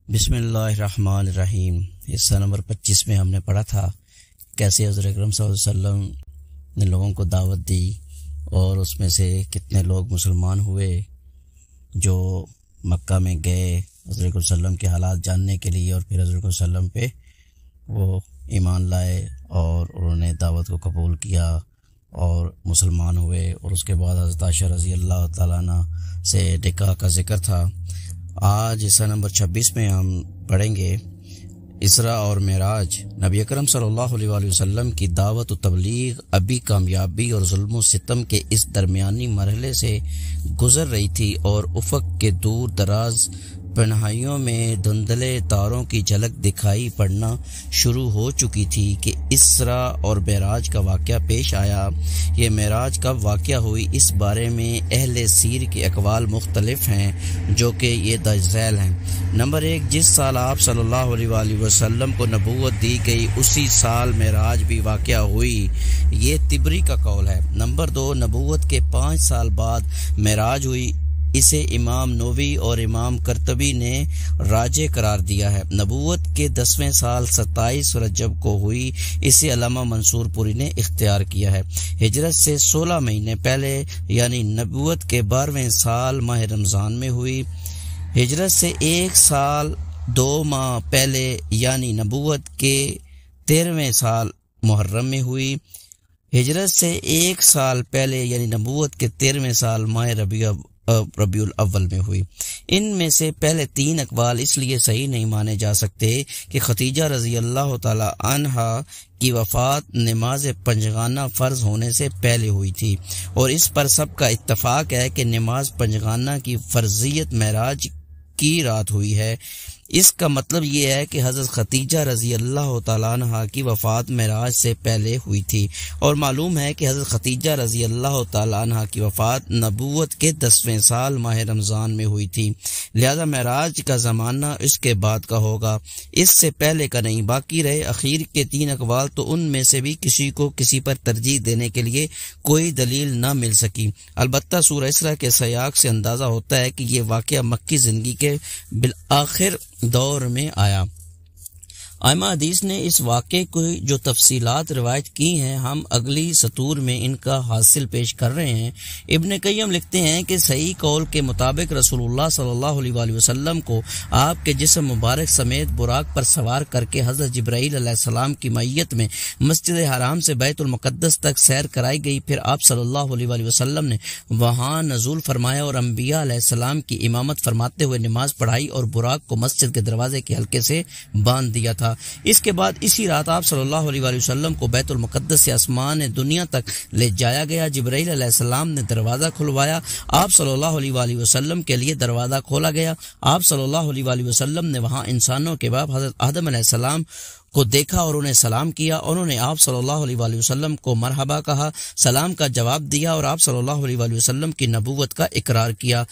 بسم اللہ الرحمن الرحیم۔ حصہ نمبر 25 میں ہم نے پڑھا تھا کیسے حضرت اکرم صلی اللہ علیہ وسلم نے لوگوں کو دعوت دی اور اس میں سے کتنے لوگ مسلمان ہوئے جو مکہ میں گئے حضرت اکرم صلی اللہ علیہ وسلم کے حالات جاننے کے لیے، اور پھر حضرت اکرم صلی اللہ علیہ وسلم پہ وہ ایمان لائے اور انہوں نے دعوت کو قبول کیا اور مسلمان ہوئے۔ اور اس کے بعد حضرت عائشہ رضی اللہ تعالیٰ عنہ سے نکاح کا ذکر تھا۔ آج حصہ نمبر 26 میں ہم پڑھیں گے اسراء اور معراج۔ نبی اکرم صلی اللہ علیہ وآلہ وسلم کی دعوت و تبلیغ ابھی کامیابی اور ظلم و ستم کے اس درمیانی مرحلے سے گزر رہی تھی، اور افق کے دور دراز پنہائیوں میں دھندلے تاروں کی جھلک دکھائی پڑنا شروع ہو چکی تھی کہ اسراء اور معراج کا واقعہ پیش آیا۔ یہ معراج کب واقعہ ہوئی، اس بارے میں اہل سیر کے اقوال مختلف ہیں، جو کہ یہ ذیل ہیں۔ نمبر 1، جس سال آپ صلی اللہ علیہ وآلہ وسلم کو نبوت دی گئی اسی سال معراج بھی واقعہ ہوئی، یہ طبری کا قول ہے۔ نمبر 2، نبوت کے 5 سال بعد معراج ہوئی، اسے امام نووی اور امام قرطبی نے راجح قرار دیا ہے۔ نبوت کے 10ویں سال 27 رجب کو ہوئی، اسے علامہ منصور پوری نے اختیار کیا ہے۔ ہجرت سے 16 مہینے پہلے یعنی نبوت کے 12ویں سال ماہ رمضان میں ہوئی۔ ہجرت سے 1 سال 2 ماہ پہلے یعنی نبوت کے 13ویں سال محرم میں ہوئی۔ ہجرت سے 1 سال پہلے یعنی نبوت کے 13ویں سال ماہ ربیع الاول میں ہوئی۔ ان میں سے پہلے 3 اقوال اس لیے صحیح نہیں مانے جا سکتے کہ ختیجہ رضی اللہ تعالی عنہا کی وفات نماز پنجگانہ فرض ہونے سے پہلے ہوئی تھی، اور اس پر سب کا اتفاق ہے کہ نماز پنجگانہ کی فرضیت معراج کی رات ہوئی ہے۔ اس کا مطلب یہ ہے کہ حضرت ختیجہ رضی اللہ تعالیٰ عنہ کی وفات معراج سے پہلے ہوئی تھی، اور معلوم ہے کہ حضرت ختیجہ رضی اللہ تعالیٰ عنہ کی وفات نبوت کے 10ویں سال ماہ رمضان میں ہوئی تھی، لہذا معراج کا زمانہ اس کے بعد کا ہوگا، اس سے پہلے کا نہیں۔ باقی رہے اخیر کے 3 اقوال، تو ان میں سے بھی کسی کو کسی پر ترجیح دینے کے لیے کوئی دلیل نہ مل سکی۔ البتہ سورہ اسراء کے سیاق سے اندازہ ہوتا ہے کہ یہ واقعہ مکی زندگی کے بالآخر دور میں آیا۔ ائمہ حدیث نے اس واقعے کو جو تفصیلات روایت کی ہیں، ہم اگلی سطور میں ان کا حاصل پیش کر رہے ہیں۔ ابن قیم لکھتے ہیں کہ صحیح قول کے مطابق رسول اللہ صلی اللہ علیہ وآلہ وسلم کو آپ کے جسم مبارک سمیت براق پر سوار کر کے حضرت جبرائیل علیہ السلام کی معیت میں مسجد حرام سے بیت المقدس تک سیر کرائی گئی، پھر آپ صلی اللہ علیہ وآلہ وسلم نے وہاں نزول فرمایا اور انبیاء علیہ السلام کی امامت فرماتے ہوئے نماز پڑھائی اور براق کو مسجد کے دروازے کے حلقے سے باندھ دیا تھا۔ اس کے بعد اسی رات آپ صلی اللہ علیہ وآلہ وسلم کو بیت المقدس سے آسمان دنیا تک لے جایا گیا۔ جبرائیل علیہ السلام نے دروازہ کھلوایا، آپ صلی اللہ علیہ وآلہ وسلم کے لیے دروازہ کھولا گیا۔ آپ صلی اللہ علیہ وآلہ وسلم نے وہاں انسانوں کے باپ حضرت آدم علیہ السلام کو دیکھا اور انہیں سلام کیا۔ انہوں نے آپ صلی اللہ علیہ وآلہ وسلم کو مرحبا کہا، سلام کا جواب دیا اور آپ صلی اللہ علیہ وآلہ وسلم کی نبوت کا اقرار کیا۔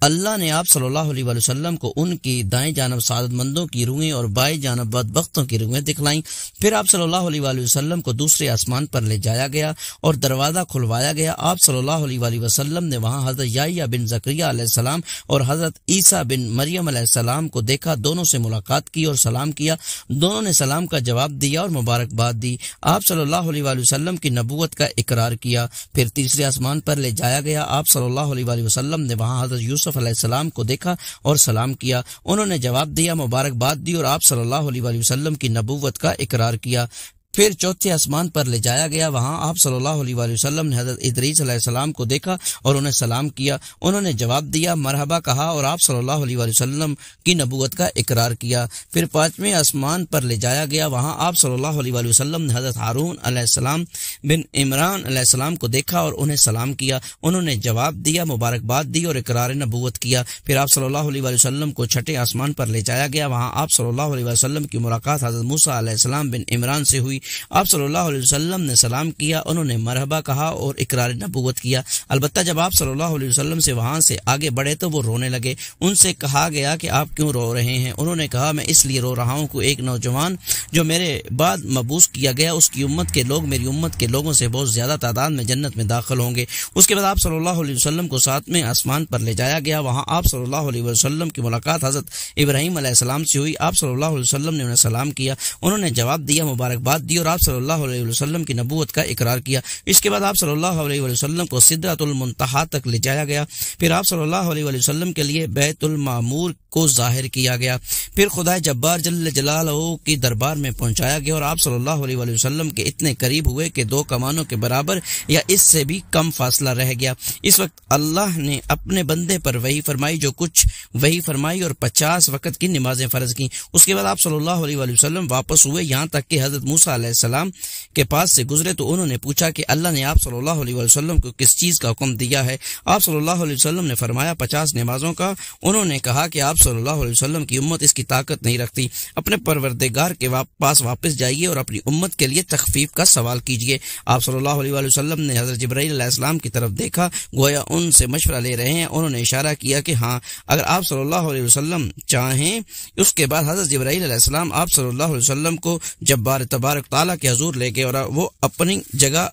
اللہ نے آپ صلی اللہ علیہ وآلہ وسلم کو ان کی دائیں جانب سعادت مندوں کی روحیں اور بائیں جانب بدبختوں کی روحیں دکھلائیں۔ پھر آپ صلی اللہ علیہ وآلہ وسلم کو دوسرے آسمان پر لے جایا گیا اور دروازہ کھلوایا گیا۔ آپ صلی اللہ علیہ وآلہ وسلم نے وہاں حضرت یحییٰ بن زکریہ علیہ السلام اور حضرت عیسیٰ بن مریم علیہ السلام کو دیکھا، دونوں سے ملاقات کی اور سلام کیا۔ دونوں نے سلام کا جواب دیا اور مبارکباد دی۔ آپ صلی اللہ علیہ وآلہ وسلم کی نبوت کا اقرار کیا۔ پھر تیسرے آسمان پر لے جایا گیا۔ آپ صلی اللہ علیہ وآلہ وسلم نے وہاں حضرت یوسف علیہ السلام کو دیکھا اور سلام کیا، انہوں نے جواب دیا، مبارکباد دی اور آپ صلی اللہ علیہ وآلہ وسلم کی نبوت کا اقرار کیا۔ پھر چوتھے آسمان پر لے جایا گیا، وہاں آپ صلی اللہ علیہ وآلہ وسلم نے حضرت ادریس علیہ السلام کو دیکھا اور انہیں سلام کیا، انہوں نے جواب دیا، مرحبا کہا اور آپ صلی اللہ علیہ وآلہ وسلم کی نبوت کا اقرار کیا۔ پھر پانچویں آسمان پر لے جایا گیا، وہاں آپ صلی اللہ علیہ وآلہ وسلم نے حضرت ہارون علیہ السلام بن عمران علیہ السلام کو دیکھا اور انہیں سلام کیا، انہوں نے جواب دیا، مبارکباد دی اور اقرار نبوت کیا۔ پھر آپ صلی اللہ علیہ وآلہ وسلم کو چھٹے آسمان پر لے جایا گیا، وہاں آپ صلی اللہ علیہ وسلم کی ملاقات حضرت موسیٰ علیہ السلام بن عمران سے ہوئی، آپ صلی اللہ علیہ وسلم نے سلام کیا، انہوں نے مرحبا کہا اور اقرار نبوت کیا۔ البتہ جب آپ صلی اللہ علیہ وسلم سے وہاں سے آگے بڑھے تو وہ رونے لگے۔ ان سے کہا گیا کہ آپ کیوں رو رہے ہیں؟ انہوں نے کہا میں اس لیے رو رہا ہوں کہ ایک نوجوان جو میرے بعد مبعوث کیا گیا اس کی امت کے لوگ میری امت کے لوگوں سے بہت زیادہ تعداد میں جنت میں داخل ہوں گے۔ اس کے بعد آپ صلی اللہ علیہ وسلم کو ساتویں آسمان پر لے جایا گیا۔ وہاں آپ صلی اللہ علیہ وسلم کی ملاقات حضرت ابراہیم علیہ السلام سے ہوئی۔ آپ صلی اللہ علیہ وسلم نے انہیں سلام کیا، انہوں نے جواب دیا، مبارکباد دی اور آپ صلی اللہ علیہ وسلم کی نبوت کا اقرار کیا۔ اس کے بعد آپ صلی اللہ علیہ وسلم کو سدرۃ المنتہا تک لے جایا گیا۔ پھر آپ صلی اللہ علیہ وسلم کے لیے بیت المعمور کو ظاہر کیا گیا، پھر خدا جبار جل جلالہ کی دربار میں پہنچایا گیا اور آپ صلی اللہ علیہ وسلم کے اتنے قریب ہوئے کہ 2 کمانوں کے برابر یا اس سے بھی کم فاصلہ رہ گیا۔ اس وقت اللہ نے اپنے بندے پر وحی فرمائی، جو کچھ وحی فرمائی اور 50 وقت کی نمازیں فرض کی۔ اس کے بعد آپ صلی اللہ علیہ وسلم واپس ہوئے، یہاں تک کہ حضرت موسیٰ علیہ السلام کے پاس سے گزرے تو انہوں نے پوچھا کہ اللہ نے آپ صلی اللہ علیہ وسلم کو کس چیز کا حکم دیا ہے؟ آپ صلی اللہ علیہ وسلم نے فرمایا 50 نمازوں کا۔ انہوں نے کہا کہ آپ صلی اللہ علیہ وسلم کی امت اس کی طاقت نہیں رکھتی، اپنے پروردگار کے پاس واپس جائیے اور اپنی امت کے لیے تخفیف کا سوال کیجیے۔ آپ صلی اللہ علیہ وسلم نے حضرت جبرائیل علیہ السلام کی طرف دیکھا، گویا ان سے مشورہ لے رہے ہیں۔ انہوں نے اشارہ کیا کہ ہاں، اگر آپ صلی اللہ علیہ وسلم چاہیں۔ اس کے بعد حضرت جبرائیل علیہ السلام آپ صلی اللہ علیہ وسلم کو جبار تبارک تعالیٰ کے حضور لے گئے اور وہ اپنی جگہ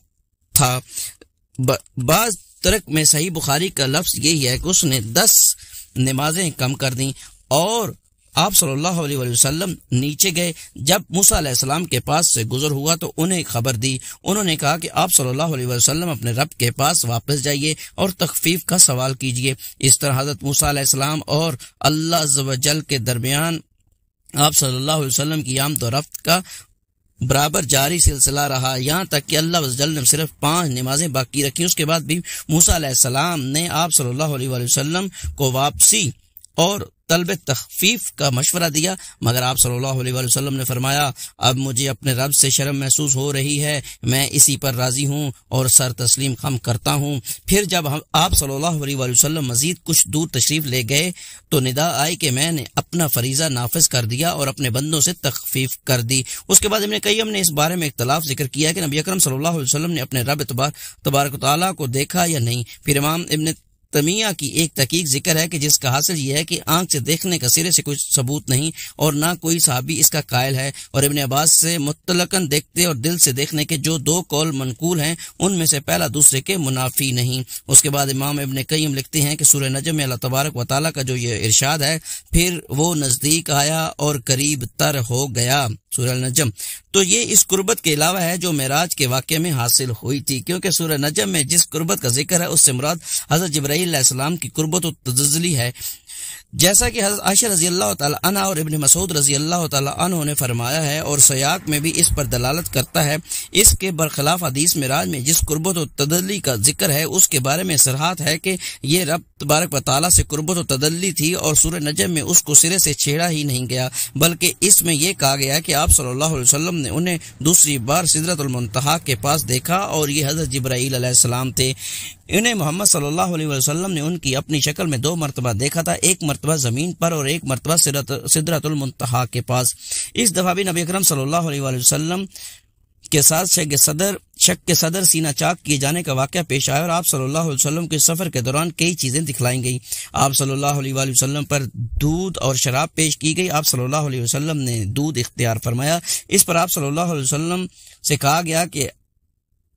تھا۔ بعض طرق میں صحیح بخاری کا لفظ یہی ہے کہ اس نے 10 نمازیں کم کر دیں اور آپ صلی اللہ علیہ وسلم نیچے گئے۔ جب موسیٰ علیہ السلام کے پاس سے گزر ہوا تو انہیں خبر دی، انہوں نے کہا کہ آپ صلی اللہ علیہ وسلم اپنے رب کے پاس واپس جائیے اور تخفیف کا سوال کیجیے۔ اس طرح حضرت موسیٰ علیہ السلام اور اللہ عز و جل کے درمیان آپ صلی اللہ علیہ وسلم کی آمد و رفت کا برابر جاری سلسلہ رہا، یہاں تک کہ اللہ عز و جل نے صرف 5 نمازیں باقی رکھی۔ اس کے بعد بھی موسیٰ علیہ السلام نے آپ صلی اللہ علیہ وسلم کو واپسی اور طلب تخفیف کا مشورہ دیا، مگر آپ صلی اللہ علیہ وسلم نے فرمایا اب مجھے اپنے رب سے شرم محسوس ہو رہی ہے، میں اسی پر راضی ہوں اور سر تسلیم خم کرتا ہوں۔ پھر جب آپ صلی اللہ علیہ وسلم مزید کچھ دور تشریف لے گئے تو ندا آئی کہ میں نے اپنا فریضہ نافذ کر دیا اور اپنے بندوں سے تخفیف کر دی۔ اس کے بعد ابن قیم نے اس بارے میں اختلاف ذکر کیا کہ نبی اکرم صلی اللہ علیہ وسلم نے اپنے رب تبارک و تعالیٰ کو دیکھا یا نہیں۔ پھر امام ابن تیمیہ کی ایک تحقیق ذکر ہے کہ جس کا حاصل یہ ہے کہ آنکھ سے دیکھنے کا سرے سے کوئی ثبوت نہیں اور نہ کوئی صحابی اس کا قائل ہے، اور ابن عباس سے مطلقاً دیکھتے اور دل سے دیکھنے کے جو 2 قول منقول ہیں ان میں سے پہلا دوسرے کے منافی نہیں۔ اس کے بعد امام ابن قیم لکھتے ہیں کہ سورہ نجم میں اللہ تبارک و تعالیٰ کا جو یہ ارشاد ہے، پھر وہ نزدیک آیا اور قریب تر ہو گیا، سورہ النجم، تو یہ اس قربت کے علاوہ ہے جو معراج کے واقعے میں حاصل ہوئی تھی، کیونکہ سورہ نجم میں جس قربت کا ذکر ہے اس سے مراد حضرت جبرائیل علیہ السلام کی قربت و تجلی ہے، جیسا کہ حضرت عائشہ رضی اللہ تعالی عنہ اور ابن مسعود رضی اللہ تعالی عنہ نے فرمایا ہے، اور سیاق میں بھی اس پر دلالت کرتا ہے۔ اس کے برخلاف حدیث معراج میں جس قربت و تدلی کا ذکر ہے اس کے بارے میں صراحت ہے کہ یہ رب تبارک و تعالیٰ سے قربت و تدلی تھی، اور سورہ نجم میں اس کو سرے سے چھیڑا ہی نہیں گیا، بلکہ اس میں یہ کہا گیا کہ آپ صلی اللہ علیہ وسلم نے انہیں دوسری بار سدرۃ المنتہا کے پاس دیکھا اور یہ حضرت جبرائیل علیہ السلام تھے۔ انہیں محمد صلی اللہ علیہ وسلم نے ان کی اپنی شکل میں 2 مرتبہ دیکھا تھا، ایک مرتبہ زمین پر اور ایک مرتبہ سدرۃ المنتہا کے پاس۔ اس دفعہ بھی نبی اکرم صلی اللہ علیہ وسلم کے ساتھ شک کے صدر سینہ چاک کیے جانے کا واقعہ پیش آیا اور آپ صلی اللہ علیہ وسلم کے سفر کے دوران کئی چیزیں دکھلائیں گئی۔ آپ صلی اللہ علیہ وسلم پر دودھ اور شراب پیش کی گئی۔ آپ صلی اللہ علیہ وسلم نے دودھ اختیار فرمایا، اس پر آپ صلی اللہ علیہ وسلم سے کہا گیا کہ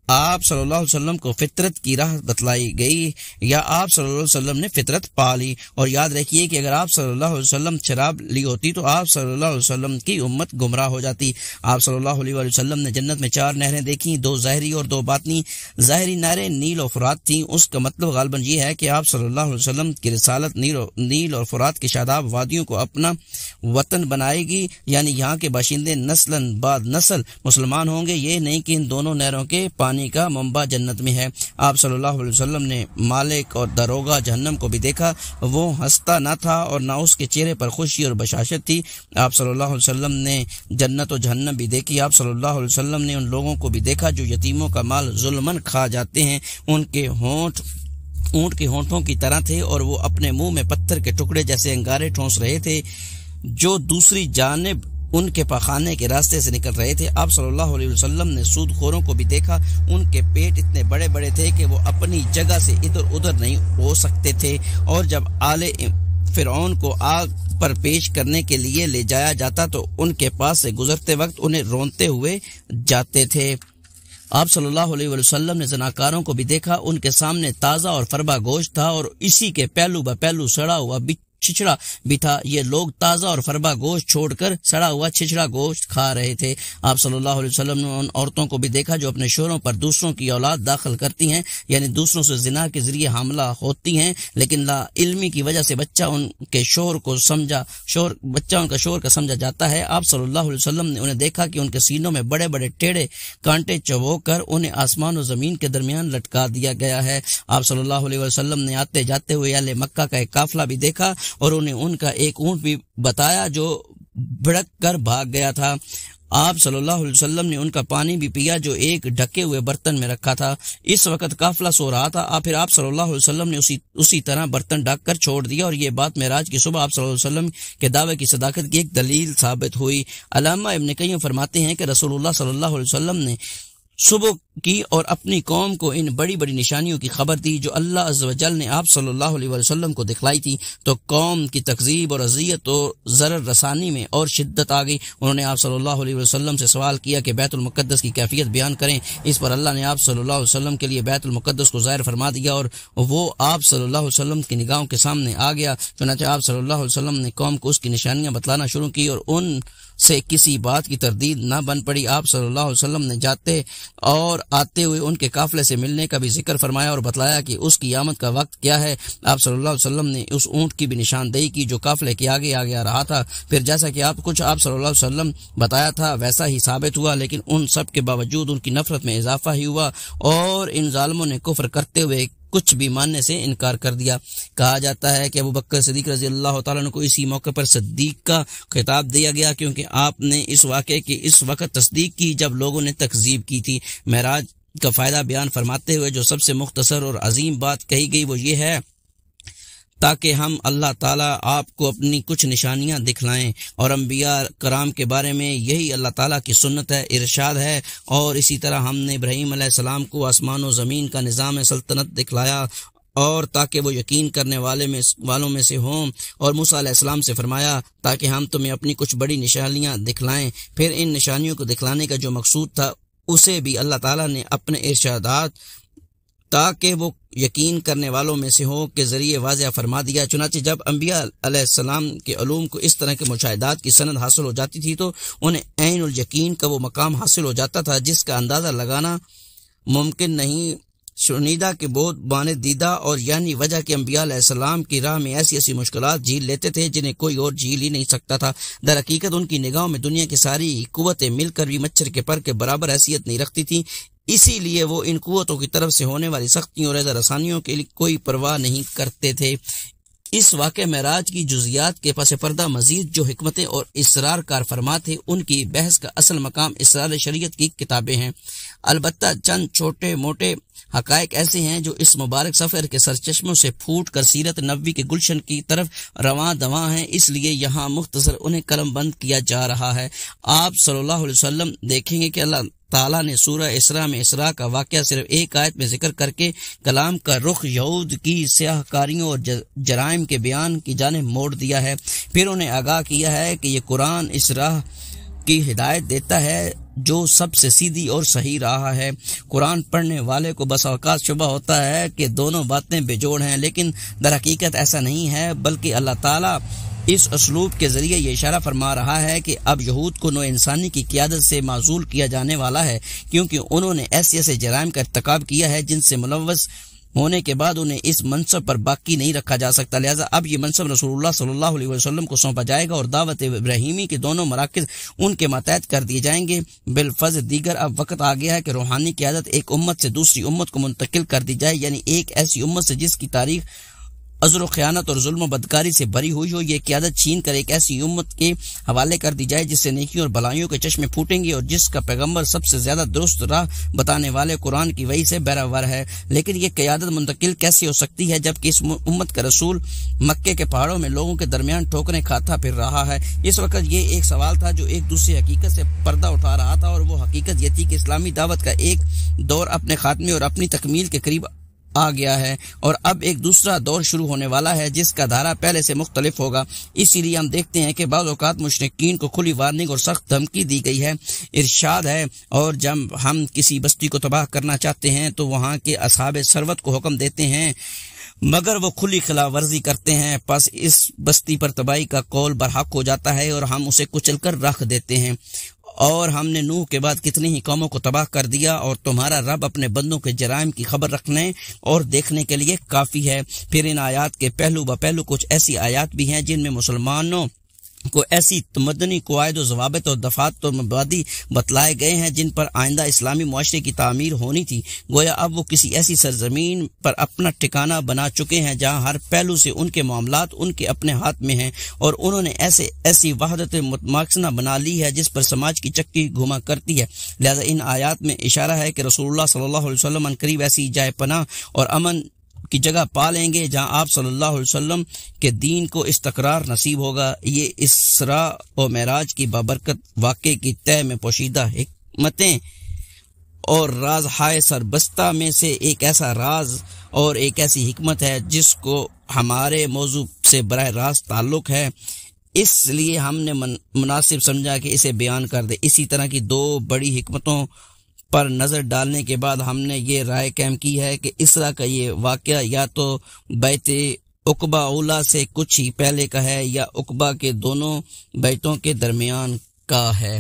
آپ صلی اللہ علیہ وسلم کو فطرت کی راہ بتلائی گئی یا آپ صلی اللہ علیہ وسلم نے فطرت پا لی، اور یاد رکھیے کہ اگر آپ صلی اللہ علیہ وسلم شراب لی ہوتی تو آپ صلی اللہ علیہ وسلم کی امت گمراہ ہو جاتی۔ آپ صلی اللہ علیہ وسلم نے جنت میں 4 نہریں دیکھیں، 2 ظاہری اور 2 باطنی۔ ظاہری نہریں نیل اور فرات تھیں، اس کا مطلب غالباً یہ ہے کہ آپ صلی اللہ علیہ وسلم کی رسالت نیل اور فرات کی شاداب وادیوں کو اپنا وطن بنائے گی، یعنی یہاں کے باشندے نسلاً بعد نسل مسلمان ہوں گے، یہ نہیں کہ ان دونوں نہروں کے پانی کا منبع جنت میں ہے۔ آپ صلی اللہ علیہ وسلم نے مالک اور داروغہ جہنم کو بھی دیکھا، وہ ہنستا نہ تھا اور نہ اس کے چہرے پر خوشی اور بشاشت تھی۔ آپ صلی اللہ علیہ وسلم نے جنت و جہنم بھی دیکھی۔ آپ صلی اللہ علیہ وسلم نے ان لوگوں کو بھی دیکھا جو یتیموں کا مال ظلمن کھا جاتے ہیں، ان کے ہونٹ اونٹ کے ہونٹوں کی طرح تھے اور وہ اپنے منہ میں پتھر کے ٹکڑے جیسے انگارے ٹھونس رہے تھے۔ جو دوسری جانب ان کے پاخانے کے راستے سے نکل رہے تھے۔ آپ صلی اللہ علیہ وسلم نے سود خوروں کو بھی دیکھا، ان کے پیٹ اتنے بڑے بڑے تھے کہ وہ اپنی جگہ سے ادھر ادھر نہیں ہو سکتے تھے، اور جب آل فرعون کو آگ پر پیش کرنے کے لیے لے جایا جاتا تو ان کے پاس سے گزرتے وقت انہیں رونتے ہوئے جاتے تھے۔ آپ صلی اللہ علیہ وسلم نے زناکاروں کو بھی دیکھا، ان کے سامنے تازہ اور فربا گوشت تھا اور اسی کے پہلو بہ پہلو سڑا ہوا چھچڑا بھی تھا۔ یہ لوگ تازہ اور فربا گوشت چھوڑ کر سڑا ہوا چھچڑا گوشت کھا رہے تھے۔ آپ صلی اللہ علیہ وسلم نے ان عورتوں کو بھی دیکھا جو اپنے شوہروں پر دوسروں کی اولاد داخل کرتی ہیں، یعنی دوسروں سے زنا کے ذریعے حاملہ ہوتی ہیں، لیکن لا علمی کی وجہ سے بچہ ان کا شوہر کا سمجھا جاتا ہے۔ آپ صلی اللہ علیہ وسلم نے انہیں دیکھا کہ ان کے سینوں میں بڑے بڑے ٹیڑے کانٹے چبو کر انہیں آسمان و زمین کے درمیان لٹکا دیا گیا ہے۔ آپ صلی اللہ علیہ وسلم نے آتے جاتے ہوئے اہل مکہ کا ایک قافلہ بھی دیکھا اور انہیں ان کا ایک اونٹ بھی بتایا جو بھڑک کر بھاگ گیا تھا۔ آپ صلی اللہ علیہ وسلم نے ان کا پانی بھی پیا جو ایک ڈھکے ہوئے برتن میں رکھا تھا۔ اس وقت قافلہ سو رہا تھا، پھر آپ صلی اللہ علیہ وسلم نے اسی طرح برتن ڈھک کر چھوڑ دیا، اور یہ بات معراج کی صبح آپ صلی اللہ علیہ وسلم کے دعوے کی صداقت کی ایک دلیل ثابت ہوئی۔ علامہ ابن قیم فرماتے ہیں کہ رسول اللہ صلی اللہ علیہ وسلم نے صبح کی اور اپنی قوم کو ان بڑی بڑی نشانیوں کی خبر دی جو اللہ عز و جل نے آپ صلی اللہ علیہ وسلم کو دکھلائی تھی، تو قوم کی تکذیب اور اذیت و ضرر رسانی میں اور شدت آ گئی۔ انہوں نے آپ صلی اللہ علیہ وسلم سے سوال کیا کہ بیت المقدس کی کیفیت بیان کریں۔ اس پر اللہ نے آپ صلی اللہ علیہ وسلم کے لیے بیت المقدس کو ظاہر فرما دیا اور وہ آپ صلی اللہ علیہ وسلم کی نگاہوں کے سامنے آ گیا۔ چنانچہ آپ صلی اللہ علیہ وسلم نے قوم کو اس کی نشانیاں بتلانا شروع کی اور ان سے کسی بات کی تردید نہ بن پڑی۔ آپ صلی اللہ علیہ وسلم نے جاتے اور آتے ہوئے ان کے قافلے سے ملنے کا بھی ذکر فرمایا اور بتلایا کہ اس کی آمد کا وقت کیا ہے۔ آپ صلی اللہ علیہ وسلم نے اس اونٹ کی بھی نشاندہی کی جو قافلے کے آگے آگے آ رہا تھا۔ پھر جیسا کہ آپ صلی اللہ علیہ وسلم بتایا تھا ویسا ہی ثابت ہوا، لیکن ان سب کے باوجود ان کی نفرت میں اضافہ ہی ہوا اور ان ظالموں نے کفر کرتے ہوئے کچھ بھی ماننے سے انکار کر دیا۔ کہا جاتا ہے کہ ابو بکر صدیق رضی اللہ تعالیٰ عنہ کو اسی موقع پر صدیق کا خطاب دیا گیا کیونکہ آپ نے اس واقعے کی اس وقت تصدیق کی جب لوگوں نے تکذیب کی تھی۔ معراج کا فائدہ بیان فرماتے ہوئے جو سب سے مختصر اور عظیم بات کہی گئی وہ یہ ہے تاکہ ہم اللہ تعالیٰ آپ کو اپنی کچھ نشانیاں دکھلائیں، اور انبیاء کرام کے بارے میں یہی اللہ تعالیٰ کی سنت ہے، ارشاد ہے۔ اور اسی طرح ہم نے ابراہیم علیہ السلام کو آسمان و زمین کا نظام سلطنت دکھلایا اور تاکہ وہ یقین کرنے والوں میں سے ہوں، اور موسیٰ علیہ السلام سے فرمایا تاکہ ہم تمہیں اپنی کچھ بڑی نشانیاں دکھلائیں۔ پھر ان نشانیوں کو دکھلانے کا جو مقصود تھا اسے بھی اللہ تعالیٰ نے اپنے ارشادات تاکہ وہ یقین کرنے والوں میں سے ہو کے ذریعے واضح فرما دیا۔ چنانچہ جب انبیاء علیہ السلام کے علوم کو اس طرح کے مشاہدات کی سند حاصل ہو جاتی تھی تو انہیں عین الیقین کا وہ مقام حاصل ہو جاتا تھا جس کا اندازہ لگانا ممکن نہیں۔ شنیدہ کے بود بانے دیدہ، اور یعنی وجہ کہ انبیاء علیہ السلام کی راہ میں ایسی مشکلات جھیل لیتے تھے جنہیں کوئی اور جھیل ہی نہیں سکتا تھا۔ در حقیقت ان کی نگاہوں میں دنیا کی ساری قوتیں مل کر بھی مچھر کے پر کے برابر حیثیت نہیں رکھتی تھیں، اسی لیے وہ ان قوتوں کی طرف سے ہونے والی سختیوں اور ایزا رسانیوں کے لیے کوئی پرواہ نہیں کرتے تھے۔ اس واقع معراج کی جزیات کے پس پردہ مزید جو حکمتیں اور اسرار کار فرما تھے ان کی بحث کا اصل مقام اسرار شریعت کی کتابیں ہیں۔ البتہ چند چھوٹے موٹے حقائق ایسے ہیں جو اس مبارک سفر کے سرچشموں سے پھوٹ کر سیرت نبوی کے گلشن کی طرف رواں دواں ہیں، اس لیے یہاں مختصر انہیں قلم بند کیا جا رہا ہے۔ آپ صلی اللہ علیہ وسلم دیکھیں گے کہ اللہ تعالیٰ نے سورہ اسراء میں اسراء کا واقعہ صرف ایک آیت میں ذکر کر کے کلام کا رخ یہود کی سیاہ کاریوں اور جرائم کے بیان کی جانب موڑ دیا ہے۔ پھر انہیں آگاہ کیا ہے کہ یہ قرآن اسراء کی ہدایت دیتا ہے جو سب سے سیدھی اور صحیح راہ ہے۔ قرآن پڑھنے والے کو بس اوقات شبہ ہوتا ہے کہ دونوں باتیں بےجوڑ ہیں، لیکن در حقیقت ایسا نہیں ہے، بلکہ اللہ تعالیٰ اس اسلوب کے ذریعے یہ اشارہ فرما رہا ہے کہ اب یہود کو نوع انسانی کی قیادت سے معزول کیا جانے والا ہے، کیونکہ انہوں نے ایسے جرائم کا ارتکاب کیا ہے جن سے ملوث ہونے کے بعد انہیں اس منصب پر باقی نہیں رکھا جا سکتا، لہذا اب یہ منصب رسول اللہ صلی اللہ علیہ وسلم کو سونپا جائے گا اور دعوت ابراہیمی کے دونوں مراکز ان کے ماتحت کر دیے جائیں گے۔ بالفرض دیگر اب وقت آ گیا ہے کہ روحانی قیادت ایک امت سے دوسری امت کو منتقل کر دی جائے، یعنی ایک ایسی امت سے جس کی تاریخ عذر و خیانت اور ظلم و بدکاری سے بری ہوئی ہو، یہ قیادت چھین کر ایک ایسی امت کے حوالے کر دی جائے جس سے نیکیوں اور بلائیوں کے چشمے پھوٹیں گے اور جس کا پیغمبر سب سے زیادہ درست راہ بتانے والے قرآن کی وحی سے بہرہ ہے۔ لیکن یہ قیادت منتقل کیسے ہو سکتی ہے جبکہ اس امت کا رسول مکے کے پہاڑوں میں لوگوں کے درمیان ٹھوکریں کھاتا پھر رہا ہے؟ اس وقت یہ ایک سوال تھا جو ایک دوسری حقیقت سے پردہ اٹھا رہا تھا، اور وہ حقیقت یہ تھی کہ اسلامی دعوت کا ایک دور اپنے خاتمے اور اپنی تکمیل کے قریب آ گیا ہے، اور اب ایک دوسرا دور شروع ہونے والا ہے جس کا دھارا پہلے سے مختلف ہوگا۔ اسی لیے ہم دیکھتے ہیں کہ بعض اوقات مشرکین کو کھلی وارننگ اور سخت دھمکی دی گئی ہے۔ ارشاد ہے، اور جب ہم کسی بستی کو تباہ کرنا چاہتے ہیں تو وہاں کے اصحاب ثروت کو حکم دیتے ہیں، مگر وہ کھلی خلاف ورزی کرتے ہیں، پس اس بستی پر تباہی کا قول برحق ہو جاتا ہے اور ہم اسے کچل کر رکھ دیتے ہیں۔ اور ہم نے نوح کے بعد کتنی ہی قوموں کو تباہ کر دیا، اور تمہارا رب اپنے بندوں کے جرائم کی خبر رکھنے اور دیکھنے کے لیے کافی ہے۔ پھر ان آیات کے پہلو بپہلو کچھ ایسی آیات بھی ہیں جن میں مسلمانوں کو ایسی مدنی قواعد و ضوابط اور دفعات اور مبادی بتلائے گئے ہیں جن پر آئندہ اسلامی معاشرے کی تعمیر ہونی تھی۔ گویا اب وہ کسی ایسی سرزمین پر اپنا ٹھکانہ بنا چکے ہیں جہاں ہر پہلو سے ان کے معاملات ان کے اپنے ہاتھ میں ہیں، اور انہوں نے ایسی وحدت متماسنہ بنا لی ہے جس پر سماج کی چکی گھما کرتی ہے۔ لہذا ان آیات میں اشارہ ہے کہ رسول اللہ صلی اللہ علیہ وسلم عنقریب ایسی جائے پناہ اور امن کی جگہ پا لیں گے جہاں آپ صلی اللہ علیہ وسلم کے دین کو استقرار نصیب ہوگا۔ یہ اسراء و معراج کی بابرکت واقعے کی تہ میں پوشیدہ حکمتیں اور راز ہائے سربستہ میں سے ایک ایسا راز اور ایک ایسی حکمت ہے جس کو ہمارے موضوع سے براہ راست تعلق ہے، اس لیے ہم نے مناسب سمجھا کہ اسے بیان کر دے۔ اسی طرح کی دو بڑی حکمتوں پر نظر ڈالنے کے بعد ہم نے یہ رائے قائم کی ہے کہ اسرا کا یہ واقعہ یا تو بیت عقبہ اولا سے کچھ ہی پہلے کا ہے یا عقبہ کے دونوں بیتوں کے درمیان کا ہے۔